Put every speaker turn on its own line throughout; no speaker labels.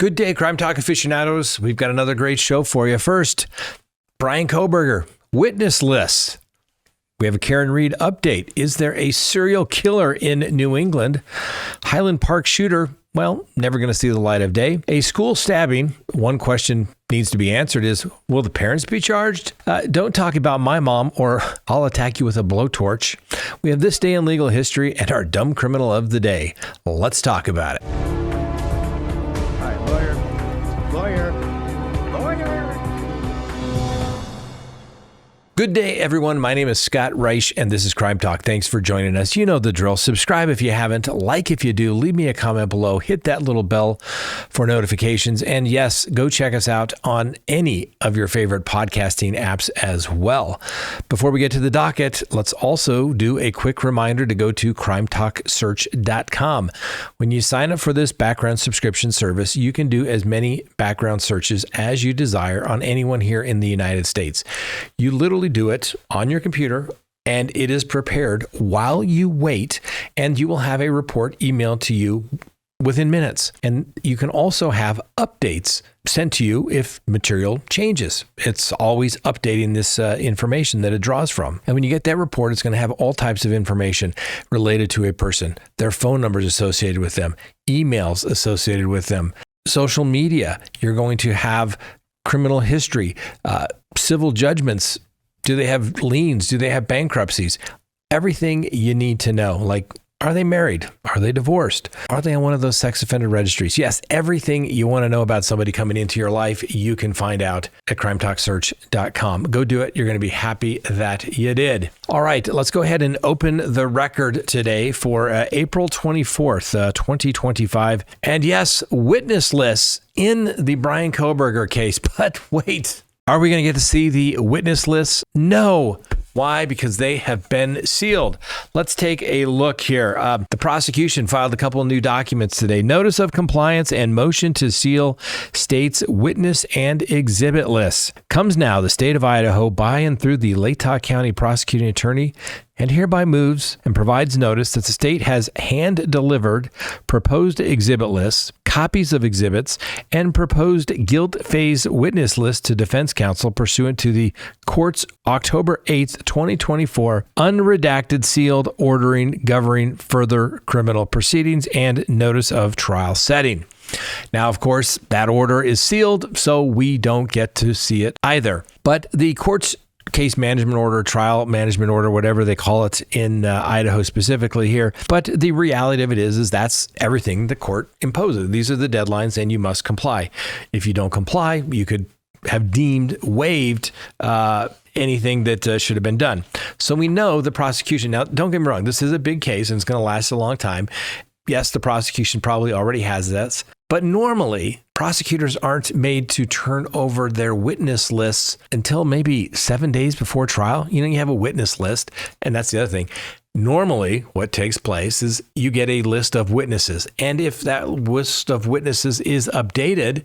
Good day, Crime Talk aficionados. We've got another great show for you. First, Bryan Kohberger, witness lists. We have a Karen Reed update. Is there a serial killer in New England? Highland Park shooter, well, never going to see the light of day. A school stabbing. One question needs to be answered is, will the parents be charged? Don't talk about my mom or I'll attack you with a blowtorch. We have this day in legal history and our dumb criminal of the day. Let's talk about it.
All right, lawyer.
Good day, everyone. My name is Scott Reich, and this is Crime Talk. Thanks for joining us. You know the drill. Subscribe if you haven't. Like if you do. Leave me a comment below. Hit that little bell for notifications. And yes, go check us out on any of your favorite podcasting apps as well. Before we get to the docket, let's also do a quick reminder to go to crimetalksearch.com. When you sign up for this background subscription service, you can do as many background searches as you desire on anyone here in the United States. You literally do it on your computer and it is prepared while you wait, and you will have a report emailed to you within minutes. And you can also have updates sent to you if material changes. It's always updating this information that it draws from. And when you get that report, it's going to have all types of information related to a person, their phone numbers associated with them, emails associated with them, social media. You're going to have criminal history, civil judgments. Do they have liens? Do they have bankruptcies? Everything you need to know, like, are they married? Are they divorced? Are they on one of those sex offender registries? Yes, everything you want to know about somebody coming into your life, you can find out at crimetalksearch.com. Go do it. You're going to be happy that you did. All right, let's go ahead and open the record today for April 24th, 2025. And yes, witness lists in the Bryan Kohberger case. But wait, are we going to get to see the witness lists? No. Why? Because they have been sealed. Let's take a look here. The prosecution filed a couple of new documents today. Notice of compliance and motion to seal state's witness and exhibit lists. Comes now, the state of Idaho, by and through the Latah County prosecuting attorney, and hereby moves and provides notice that the state has hand-delivered proposed exhibit lists, copies of exhibits, and proposed guilt phase witness lists to defense counsel pursuant to the court's October 8th, 2024 unredacted sealed ordering governing further criminal proceedings and notice of trial setting. Now, of course, that order is sealed, so we don't get to see it either. But the court's case management order, trial management order, whatever they call it in Idaho specifically here. But the reality of it is that's everything the court imposes. These are the deadlines and you must comply. If you don't comply, you could have deemed waived anything that should have been done. So we know the prosecution. Now, don't get me wrong. This is a big case and it's going to last a long time. Yes, the prosecution probably already has this. But normally, prosecutors aren't made to turn over their witness lists until maybe 7 days before trial. You know, you have a witness list, and that's the other thing. Normally, what takes place is you get a list of witnesses. And if that list of witnesses is updated,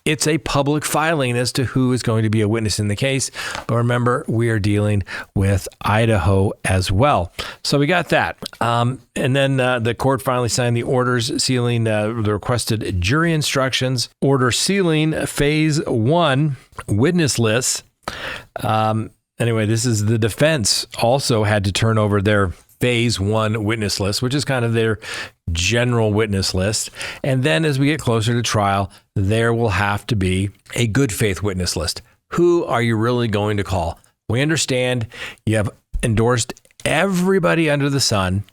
it's a public filing as to who is going to be a witness in the case. But remember, we are dealing with Idaho as well. So we got that. And then the court finally signed the orders sealing the requested jury instructions, order sealing phase 1 witness lists. Anyway, this is the defense also had to turn over their phase 1 witness list, which is kind of their general witness list. And then as we get closer to trial, there will have to be a good faith witness list. Who are you really going to call? We understand you have endorsed everybody under the sun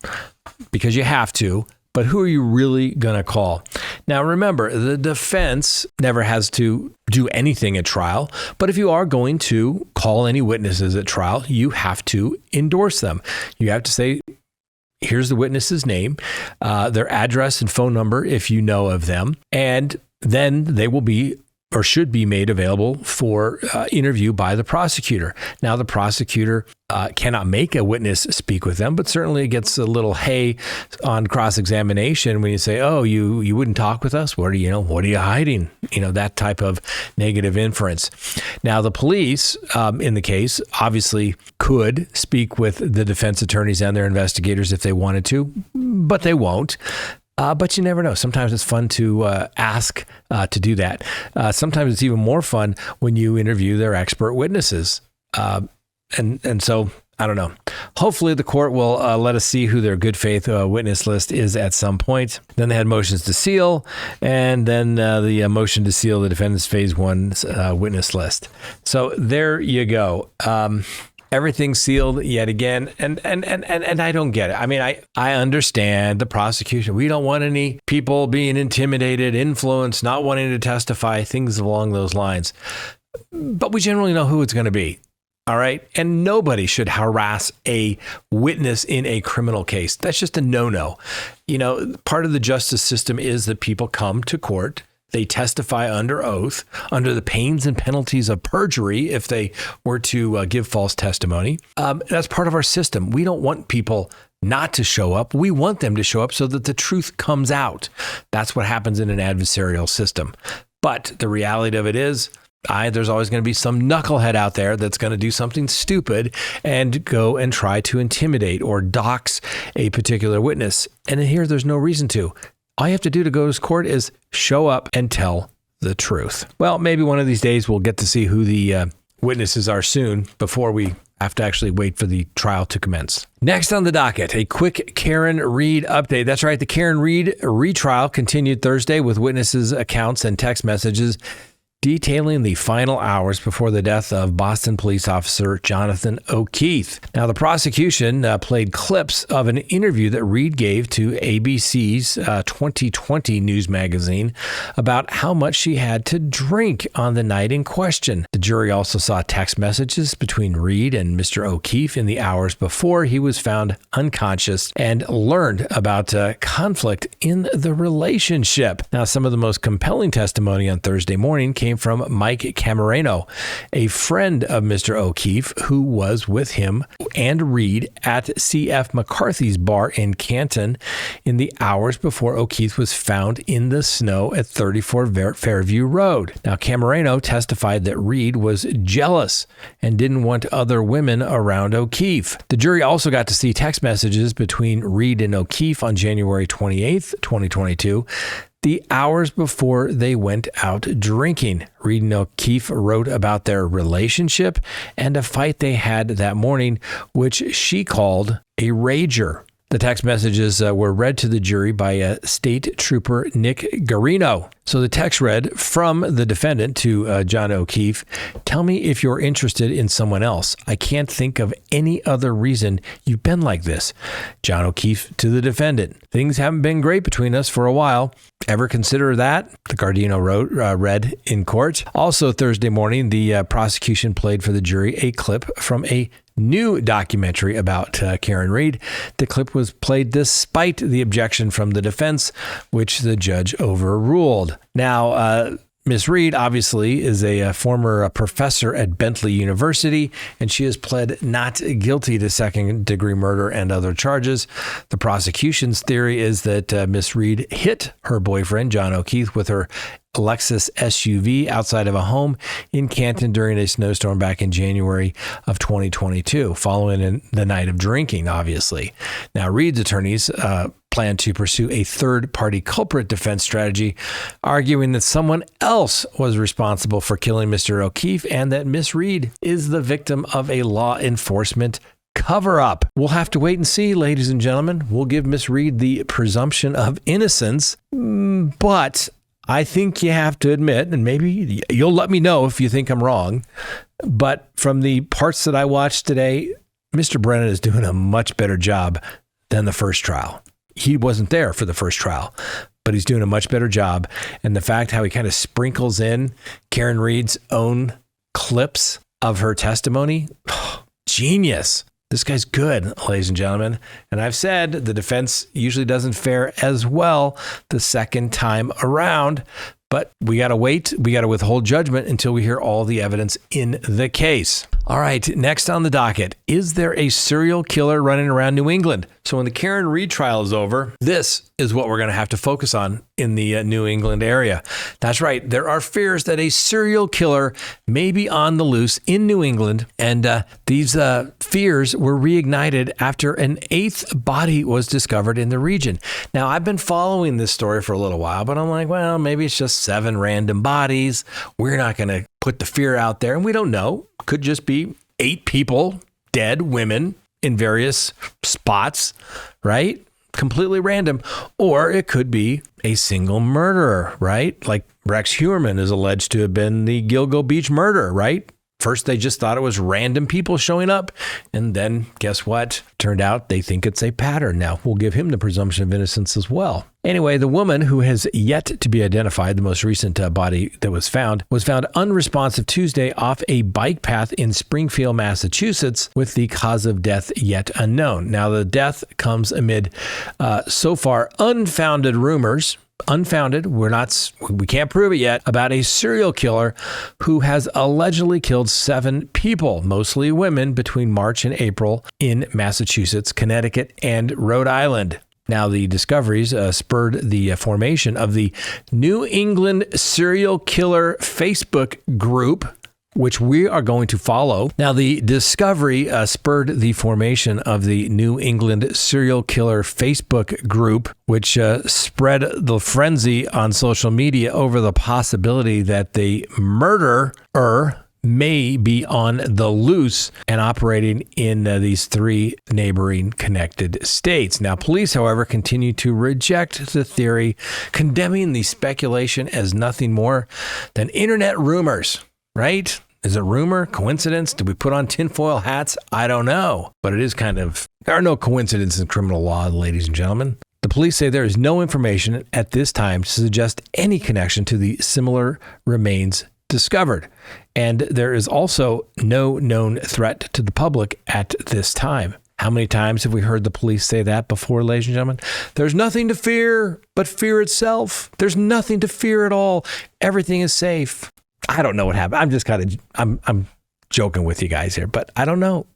because you have to, but who are you really going to call? Now, remember, the defense never has to do anything at trial, but if you are going to call any witnesses at trial, you have to endorse them. You have to say, here's the witness's name, their address and phone number if you know of them, and then they will be or should be made available for interview by the prosecutor. Now, the prosecutor cannot make a witness speak with them, but certainly it gets a little hay on cross-examination when you say, oh, you wouldn't talk with us? What are you hiding? That type of negative inference. Now, the police in the case obviously could speak with the defense attorneys and their investigators if they wanted to, but they won't. But you never know. Sometimes it's fun to ask to do that. Sometimes it's even more fun when you interview their expert witnesses. And so, I don't know. Hopefully the court will let us see who their good faith witness list is at some point. Then they had motions to seal, and then the motion to seal the defendant's phase 1's witness list. So there you go. Everything's sealed yet again. And I don't get it. I mean, I understand the prosecution. We don't want any people being intimidated, influenced, not wanting to testify, things along those lines. But we generally know who it's going to be. All right. And nobody should harass a witness in a criminal case. That's just a no-no. You know, part of the justice system is that people come to court. They testify under oath, under the pains and penalties of perjury if they were to give false testimony. That's part of our system. We don't want people not to show up. We want them to show up so that the truth comes out. That's what happens in an adversarial system. But the reality of it is, there's always going to be some knucklehead out there that's going to do something stupid and go and try to intimidate or dox a particular witness. And here, there's no reason to. All you have to do to go to court is show up and tell the truth. Well, maybe one of these days we'll get to see who the witnesses are soon before we have to actually wait for the trial to commence. Next on the docket, a quick Karen Reed update. That's right. The Karen Reed retrial continued Thursday with witnesses' accounts and text messages detailing the final hours before the death of Boston police officer Jonathan O'Keefe. Now, the prosecution played clips of an interview that Reed gave to ABC's 2020 news magazine about how much she had to drink on the night in question. The jury also saw text messages between Reed and Mr. O'Keefe in the hours before he was found unconscious and learned about conflict in the relationship. Now, some of the most compelling testimony on Thursday morning came from Mike Camerano, a friend of Mr. O'Keefe who was with him and Reed at C.F. McCarthy's bar in Canton in the hours before O'Keefe was found in the snow at 34 Fairview Road. Now, Camerano testified that Reed was jealous and didn't want other women around O'Keefe. The jury also got to see text messages between Reed and O'Keefe on January 28th, 2022. The hours before they went out drinking. Reed and O'Keefe wrote about their relationship and a fight they had that morning, which she called a rager. The text messages were read to the jury by State Trooper Nick Garino. So the text read from the defendant to John O'Keefe, "Tell me if you're interested in someone else. I can't think of any other reason you've been like this." John O'Keefe to the defendant, "Things haven't been great between us for a while. Ever consider that?" The Gardino read in court. Also Thursday morning, the prosecution played for the jury a clip from a new documentary about Karen Reed. The clip was played despite the objection from the defense, which the judge overruled. Now, Ms. Reed obviously is a former professor at Bentley University, and she has pled not guilty to second-degree murder and other charges. The prosecution's theory is that Ms. Reed hit her boyfriend, John O'Keefe, with her Lexus SUV outside of a home in Canton during a snowstorm back in January of 2022, following the night of drinking, obviously. Now, Reed's attorneys plan to pursue a third-party culprit defense strategy, arguing that someone else was responsible for killing Mr. O'Keefe and that Miss Reed is the victim of a law enforcement cover-up. We'll have to wait and see, ladies and gentlemen. We'll give Miss Reed the presumption of innocence, but I think you have to admit, and maybe you'll let me know if you think I'm wrong, but from the parts that I watched today, Mr. Brennan is doing a much better job than the first trial. He wasn't there for the first trial, but he's doing a much better job. And the fact how he kind of sprinkles in Karen Reed's own clips of her testimony, genius. This guy's good, ladies and gentlemen. And I've said the defense usually doesn't fare as well the second time around, but we got to wait. We got to withhold judgment until we hear all the evidence in the case. All right, next on the docket, is there a serial killer running around New England? So when the Karen Reed trial is over, this is what we're going to have to focus on in the New England area. That's right. There are fears that a serial killer may be on the loose in New England. And these fears were reignited after an 8th body was discovered in the region. Now, I've been following this story for a little while, but I'm like, well, maybe it's just 7 random bodies. We're not going to put the fear out there. And we don't know. Could just be 8 people, dead women in various spots, right? Completely random. Or it could be a single murderer, right? Like Rex Heuermann is alleged to have been the Gilgo Beach murderer, right? First, they just thought it was random people showing up. And then guess what? Turned out they think it's a pattern. Now, we'll give him the presumption of innocence as well. Anyway, the woman who has yet to be identified, the most recent body that was found unresponsive Tuesday off a bike path in Springfield, Massachusetts, with the cause of death yet unknown. Now, the death comes amid so far unfounded rumors. Unfounded, we can't prove it yet, about a serial killer who has allegedly killed 7 people, mostly women, between March and April in Massachusetts, Connecticut, and Rhode Island. Now, the discoveries spurred the formation of the New England Serial Killer Facebook group, which we are going to follow. Now, the discovery spurred the formation of the New England Serial Killer Facebook group, which spread the frenzy on social media over the possibility that the murderer may be on the loose and operating in these 3 neighboring connected states. Now, police, however, continue to reject the theory, condemning the speculation as nothing more than internet rumors, right? Is it rumor? Coincidence? Did we put on tinfoil hats? I don't know. But it is there are no coincidences in criminal law, ladies and gentlemen. The police say there is no information at this time to suggest any connection to the similar remains discovered. And there is also no known threat to the public at this time. How many times have we heard the police say that before, ladies and gentlemen? There's nothing to fear but fear itself. There's nothing to fear at all. Everything is safe. I don't know what happened. I'm joking with you guys here, but I don't know.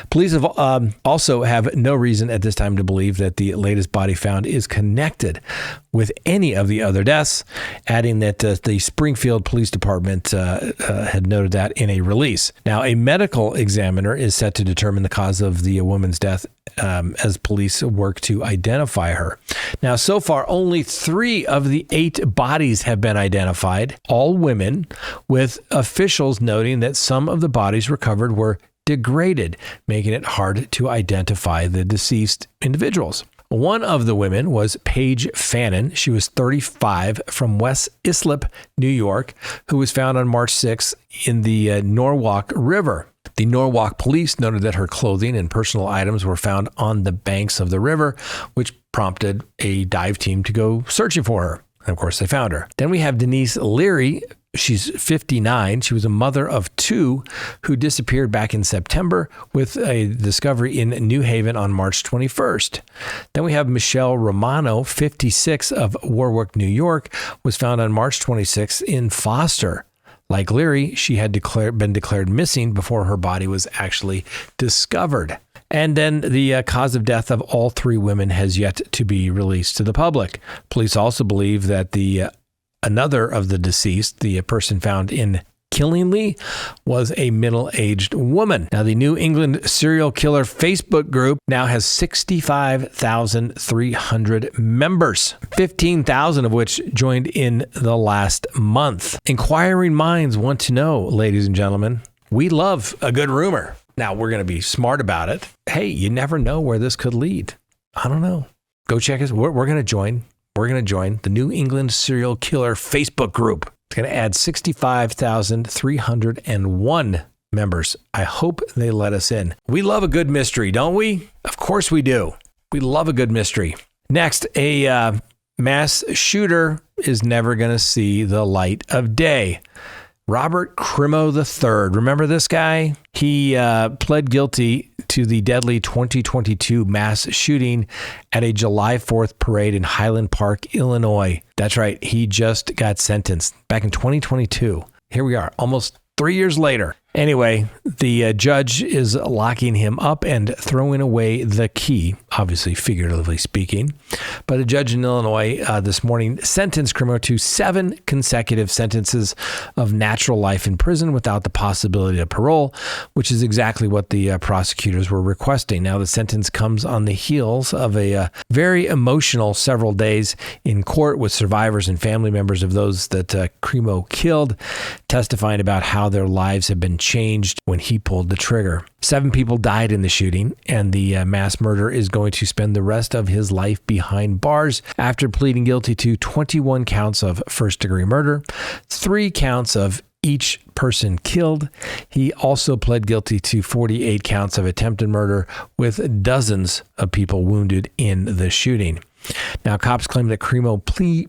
Police have also have no reason at this time to believe that the latest body found is connected with any of the other deaths, adding that the Springfield Police Department had noted that in a release. Now, a medical examiner is set to determine the cause of the woman's death as police work to identify her. Now, so far, only 3 of the 8 bodies have been identified, all women, with officials noting that some of the bodies recovered were degraded, making it hard to identify the deceased individuals. One of the women was Paige Fannin. She was 35 from West Islip, New York, who was found on March 6th in the Norwalk River. The Norwalk police noted that her clothing and personal items were found on the banks of the river, which prompted a dive team to go searching for her. And of course, they found her. Then we have Denise Leary. She's 59. She was a mother of 2 who disappeared back in September, with a discovery in New Haven on March 21st. Then we have Michelle Romano, 56, of Warwick, New York, was found on March 26th in Foster. Like Leary, she had been declared missing before her body was actually discovered. And then the cause of death of all 3 women has yet to be released to the public. Police also believe that another of the deceased, the person found in Killingly, was a middle-aged woman. Now, the New England Serial Killer Facebook group now has 65,300 members, 15,000 of which joined in the last month. Inquiring minds want to know, ladies and gentlemen. We love a good rumor. Now, we're going to be smart about it. Hey, you never know where this could lead. I don't know. Go check us. We're going to join. We're going to join the New England Serial Killer Facebook group. It's going to add 65,301 members. I hope they let us in. We love a good mystery, don't we? Of course we do. We love a good mystery. Next, a mass shooter is never going to see the light of day. Robert Crimo III. Remember this guy? He pled guilty to the deadly 2022 mass shooting at a July 4th parade in Highland Park, Illinois. That's right. He just got sentenced back in 2022. Here we are, almost 3 years later. Anyway, the judge is locking him up and throwing away the key, obviously figuratively speaking. But a judge in Illinois this morning sentenced Crimo to 7 consecutive sentences of natural life in prison without the possibility of parole, which is exactly what the prosecutors were requesting. Now, the sentence comes on the heels of a very emotional several days in court with survivors and family members of those that Crimo killed, testifying about how their lives have been changed when he pulled the trigger. 7 people died in the shooting, and the mass murderer is going to spend the rest of his life behind bars after pleading guilty to 21 counts of first-degree murder, 3 counts of each person killed. He also pled guilty to 48 counts of attempted murder with dozens of people wounded in the shooting. Now, cops claim that Crimo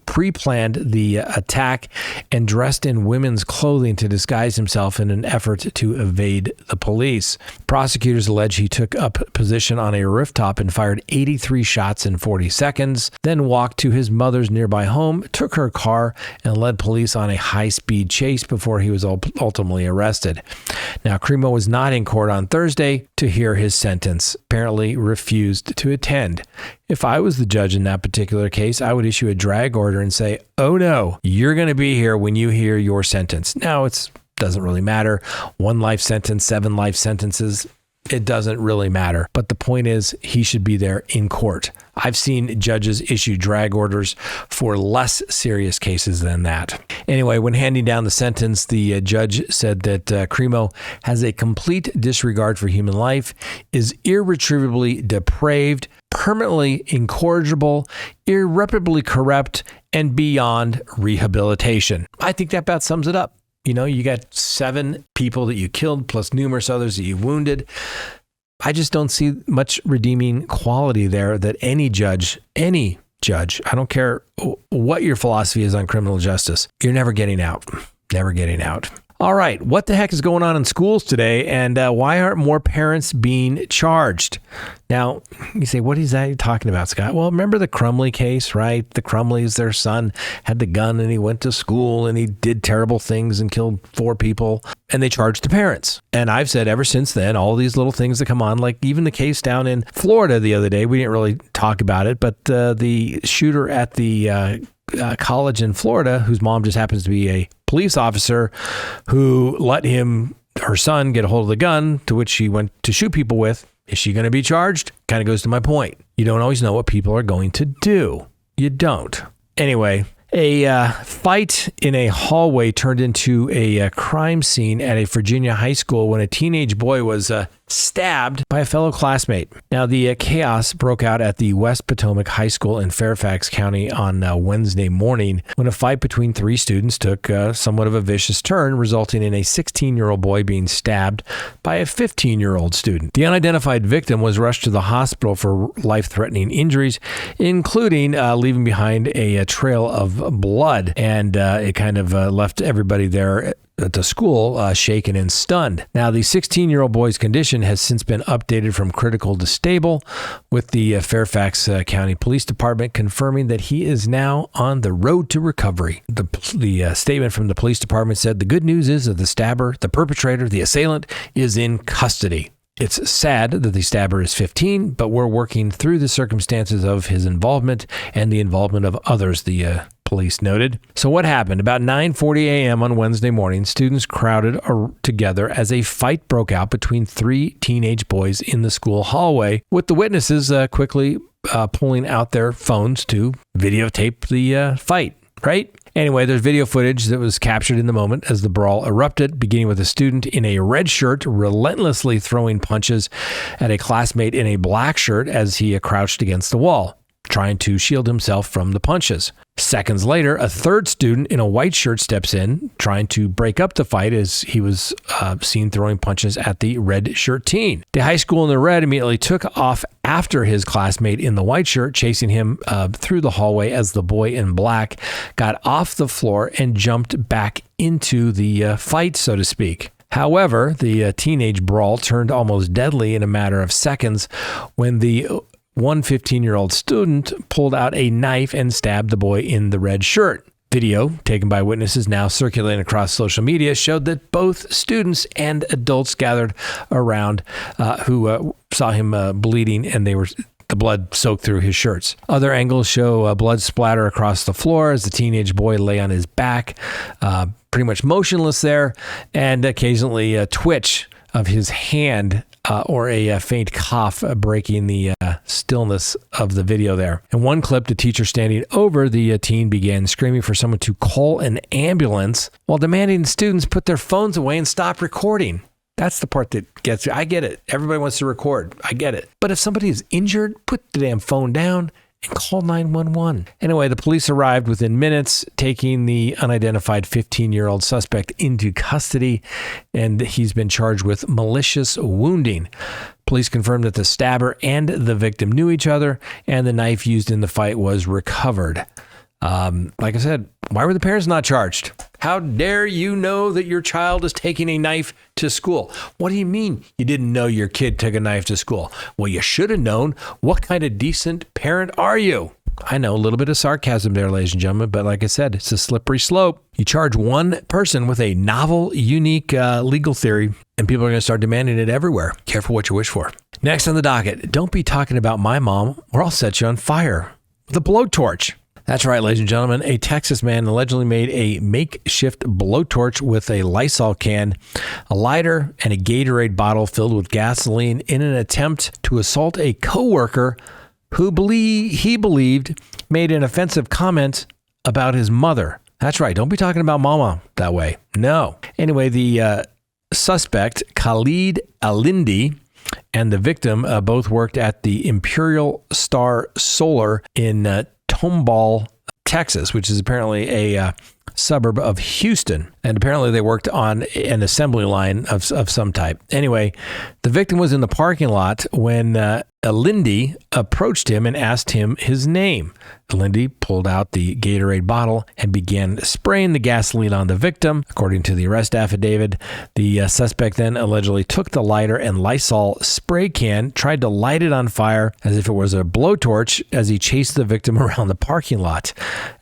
pre-planned the attack and dressed in women's clothing to disguise himself in an effort to evade the police. Prosecutors allege he took up position on a rooftop and fired 83 shots in 40 seconds, then walked to his mother's nearby home, took her car, and led police on a high-speed chase before he was ultimately arrested. Now, Crimo was not in court on Thursday to hear his sentence, apparently refused to attend. If I was the judge in that particular case, I would issue a drag order and say, oh no, you're going to be here when you hear your sentence. Now, it doesn't really matter. 1 life sentence, 7 life sentences, it doesn't really matter. But the point is, he should be there in court. I've seen judges issue drag orders for less serious cases than that. Anyway, when handing down the sentence, the judge said that Crimo has a complete disregard for human life, is irretrievably depraved, permanently incorrigible, irreparably corrupt, and beyond rehabilitation. I think that about sums it up. You know, you got 7 people that you killed plus numerous others that you wounded. I just don't see much redeeming quality there that any judge, I don't care what your philosophy is on criminal justice, you're never getting out. Never getting out. All right, what the heck is going on in schools today, and why aren't more parents being charged? Now, you say, what is that talking about, Scott? Well, remember the Crumley case, right? The Crumleys, their son had the gun and he went to school and he did terrible things and killed 4 people, and they charged the parents. And I've said ever since then, all these little things that come on, like even the case down in Florida the other day, we didn't really talk about it, but the shooter at the college in Florida, whose mom just happens to be a police officer, who let her son get a hold of the gun to which she went to shoot people with. Is she going to be charged? Kind of goes to my point. You don't always know what people are going to do. You don't. Anyway, a fight in a hallway turned into a crime scene at a Virginia high school when a teenage boy was stabbed by a fellow classmate. Now, the chaos broke out at the West Potomac High School in Fairfax County on Wednesday morning when a fight between 3 students took somewhat of a vicious turn, resulting in a 16-year-old boy being stabbed by a 15-year-old student. The unidentified victim was rushed to the hospital for life-threatening injuries, including leaving behind a trail of blood, and it kind of left everybody there at the school shaken and stunned. Now, the 16-year-old boy's condition has since been updated from critical to stable, with the Fairfax County Police Department confirming that he is now on the road to recovery. The statement from the police department said, "The good news is that the stabber, the perpetrator, the assailant is in custody. It's sad that the stabber is 15, but we're working through the circumstances of his involvement and the involvement of others," the police noted. So what happened? About 9:40 a.m. on Wednesday morning, students crowded together as a fight broke out between 3 teenage boys in the school hallway, with the witnesses quickly pulling out their phones to videotape the fight, right? Anyway, there's video footage that was captured in the moment as the brawl erupted, beginning with a student in a red shirt relentlessly throwing punches at a classmate in a black shirt as he crouched against the wall, trying to shield himself from the punches. Seconds later, a third student in a white shirt steps in, trying to break up the fight as he was seen throwing punches at the red shirt teen. The high school in the red immediately took off after his classmate in the white shirt, chasing him through the hallway as the boy in black got off the floor and jumped back into the fight, so to speak. However, the teenage brawl turned almost deadly in a matter of seconds when the 15-year-old student pulled out a knife and stabbed the boy in the red shirt. Video taken by witnesses now circulating across social media showed that both students and adults gathered around who saw him bleeding, and the blood soaked through his shirts. Other angles show blood splatter across the floor as the teenage boy lay on his back, pretty much motionless there, and occasionally a twitch of his hand or a faint cough breaking the stillness of the video there. In one clip, the teacher standing over the teen began screaming for someone to call an ambulance while demanding the students put their phones away and stop recording. That's the part that gets you. I get it. Everybody wants to record. I get it. But if somebody is injured, put the damn phone down and call 911. Anyway, the police arrived within minutes, taking the unidentified 15-year-old suspect into custody, and he's been charged with malicious wounding. Police confirmed that the stabber and the victim knew each other, and the knife used in the fight was recovered. Like I said, why were the parents not charged? How dare you know that your child is taking a knife to school? What do you mean you didn't know your kid took a knife to school? Well, you should have known. What kind of decent parent are you? I know, a little bit of sarcasm there, ladies and gentlemen, but like I said, it's a slippery slope. You charge one person with a novel, unique legal theory, and people are going to start demanding it everywhere. Careful what you wish for. Next on the docket, don't be talking about my mom or I'll set you on fire. The blowtorch. That's right, ladies and gentlemen. A Texas man allegedly made a makeshift blowtorch with a Lysol can, a lighter, and a Gatorade bottle filled with gasoline in an attempt to assault a coworker who he believed made an offensive comment about his mother. That's right. Don't be talking about mama that way. No. Anyway, the suspect, Khalid Alindi, and the victim both worked at the Imperial Star Solar in Tomball, Texas, which is apparently a suburb of Houston. And apparently they worked on an assembly line of some type. Anyway, the victim was in the parking lot when Alindi approached him and asked him his name. Alindi pulled out the Gatorade bottle and began spraying the gasoline on the victim. According to the arrest affidavit, the suspect then allegedly took the lighter and Lysol spray can, tried to light it on fire as if it was a blowtorch as he chased the victim around the parking lot.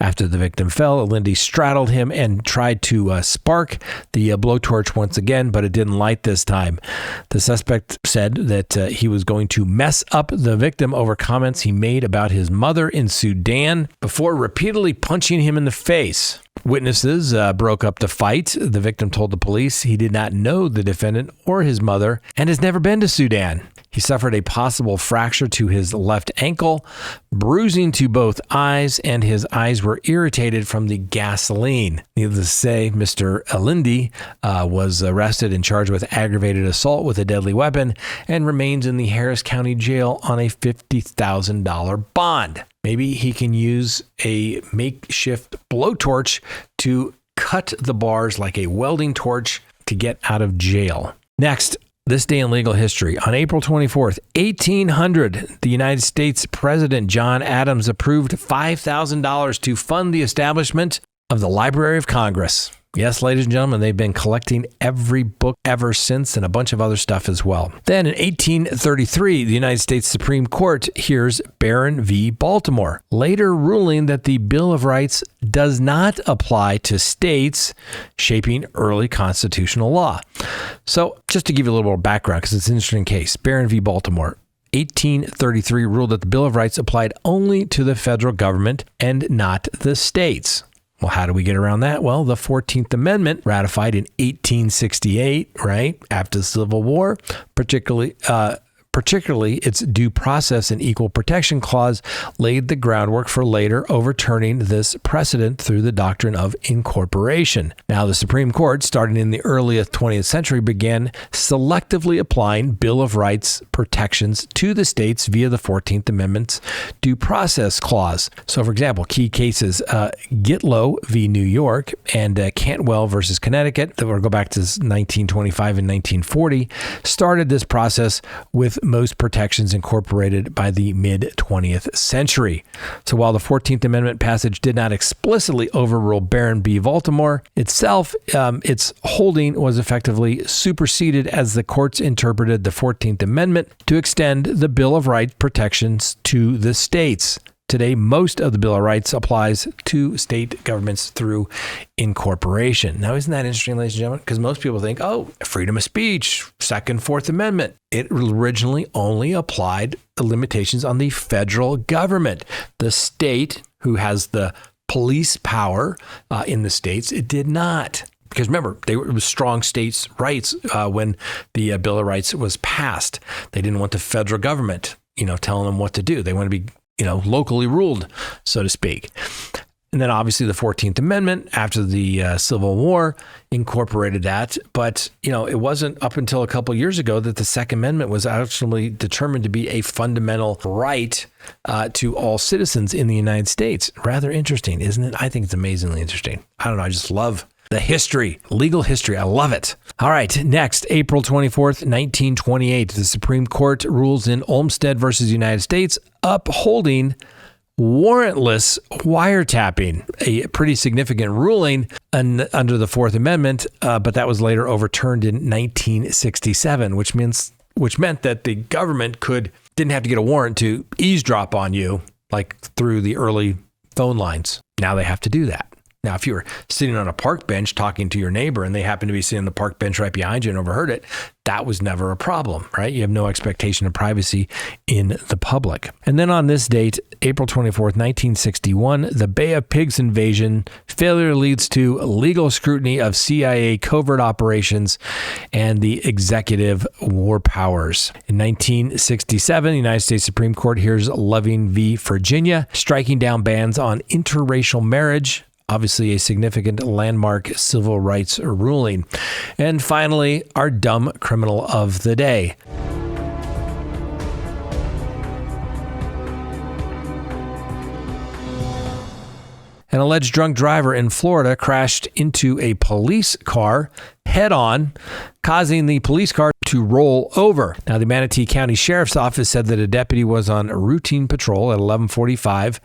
After the victim fell, Alindi straddled him and tried to spark the blowtorch once again, but it didn't light this time. The suspect said that he was going to mess up the victim over comments he made about his mother in Sudan before repeatedly punching him in the face. Witnesses broke up the fight. The victim told the police he did not know the defendant or his mother and has never been to Sudan. He suffered a possible fracture to his left ankle, bruising to both eyes, and his eyes were irritated from the gasoline. Needless to say, Mr. Alindi was arrested and charged with aggravated assault with a deadly weapon and remains in the Harris County Jail on a $50,000 bond. Maybe he can use a makeshift blowtorch to cut the bars like a welding torch to get out of jail. Next, this day in legal history. On April 24th, 1800, the United States President John Adams approved $5,000 to fund the establishment of the Library of Congress. Yes, ladies and gentlemen, they've been collecting every book ever since and a bunch of other stuff as well. Then in 1833, the United States Supreme Court hears Bryan v. Baltimore, later ruling that the Bill of Rights does not apply to states, shaping early constitutional law. So just to give you a little more background, because it's an interesting case, Bryan v. Baltimore, 1833 ruled that the Bill of Rights applied only to the federal government and not the states. Well, how do we get around that? Well, the 14th Amendment, ratified in 1868, right, after the Civil War, particularly its due process and equal protection clause, laid the groundwork for later overturning this precedent through the doctrine of incorporation. Now, the Supreme Court, starting in the early 20th century, began selectively applying Bill of Rights protections to the states via the 14th Amendment's due process clause. So, for example, key cases, Gitlow v. New York and Cantwell versus Connecticut, that will go back to 1925 and 1940, started this process with most protections incorporated by the mid-20th century. So while the 14th Amendment passage did not explicitly overrule Bryan v. Baltimore itself, its holding was effectively superseded as the courts interpreted the 14th Amendment to extend the Bill of Rights protections to the states. today, most of the Bill of Rights applies to state governments through incorporation. Now, isn't that interesting, ladies and gentlemen? Because most people think, oh, freedom of speech, Second, Fourth Amendment. It originally only applied the limitations on the federal government. The state, who has the police power in the states, it did not. Because remember, it was strong states' rights when the Bill of Rights was passed. They didn't want the federal government, telling them what to do. They want to be, locally ruled, so to speak. And then obviously the 14th Amendment after the Civil War incorporated that. But, it wasn't up until a couple of years ago that the Second Amendment was actually determined to be a fundamental right to all citizens in the United States. Rather interesting, isn't it? I think it's amazingly interesting. I don't know. I just love the history, legal history. I love it. All right. Next, April 24th, 1928, the Supreme Court rules in Olmstead versus United States, upholding warrantless wiretapping, a pretty significant ruling under the Fourth Amendment, but that was later overturned in 1967, which meant that the government didn't have to get a warrant to eavesdrop on you like through the early phone lines. Now they have to do that. Now, if you were sitting on a park bench talking to your neighbor and they happened to be sitting on the park bench right behind you and overheard it, that was never a problem, right? You have no expectation of privacy in the public. And then on this date, April 24th, 1961, the Bay of Pigs invasion failure leads to legal scrutiny of CIA covert operations and the executive war powers. In 1967, the United States Supreme Court hears Loving v. Virginia, striking down bans on interracial marriage. Obviously, a significant landmark civil rights ruling. And finally, our dumb criminal of the day. An alleged drunk driver in Florida crashed into a police car head-on, causing the police car to roll over. Now, the Manatee County Sheriff's Office said that a deputy was on routine patrol at 11:45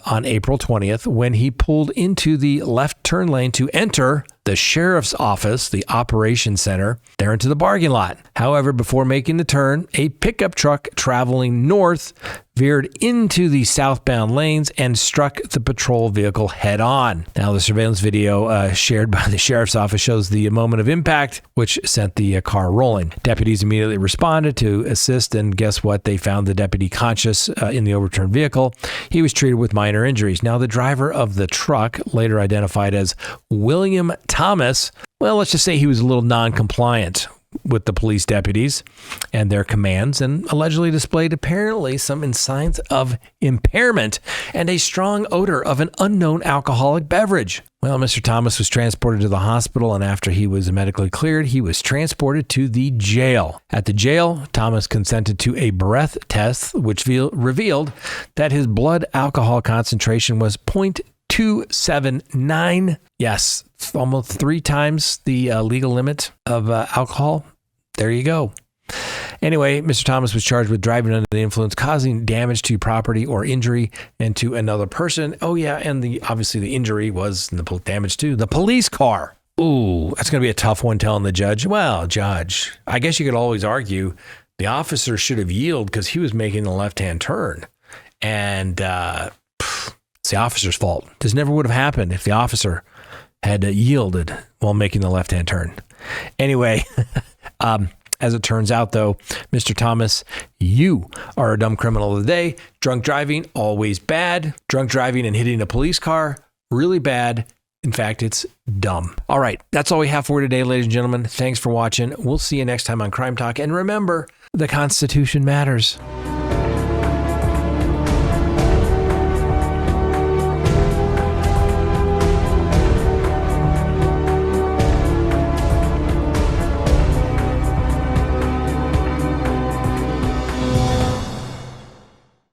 on April 20th when he pulled into the left turn lane to enter the sheriff's office, the operations center, there into the parking lot. However, before making the turn, a pickup truck traveling north veered into the southbound lanes and struck the patrol vehicle head on. Now, the surveillance video shared by the sheriff's office shows the moment of impact, which sent the car rolling. Deputies immediately responded to assist, and guess what? They found the deputy conscious in the overturned vehicle. He was treated with minor injuries. Now, the driver of the truck, later identified as William Thomas, well, let's just say he was a little non-compliant with the police deputies and their commands, and allegedly displayed apparently some signs of impairment and a strong odor of an unknown alcoholic beverage. Well, Mr. Thomas was transported to the hospital, and after he was medically cleared, he was transported to the jail. At the jail, Thomas consented to a breath test, which revealed that his blood alcohol concentration was 0.279. Yes, almost 3 times the legal limit of alcohol. There you go. Anyway, Mr. Thomas was charged with driving under the influence, causing damage to property or injury and to another person. Oh, yeah, and obviously the injury was the damage to the police car. Ooh, that's going to be a tough one telling the judge. Well, judge, I guess you could always argue the officer should have yielded because he was making the left-hand turn. And it's the officer's fault. This never would have happened if the officer had yielded while making the left-hand turn. Anyway, as it turns out, though, Mr. Thomas, you are a dumb criminal of the day. Drunk driving, always bad. Drunk driving and hitting a police car, really bad. In fact, it's dumb. All right, that's all we have for today, ladies and gentlemen. Thanks for watching. We'll see you next time on Crime Talk. And remember, the Constitution matters.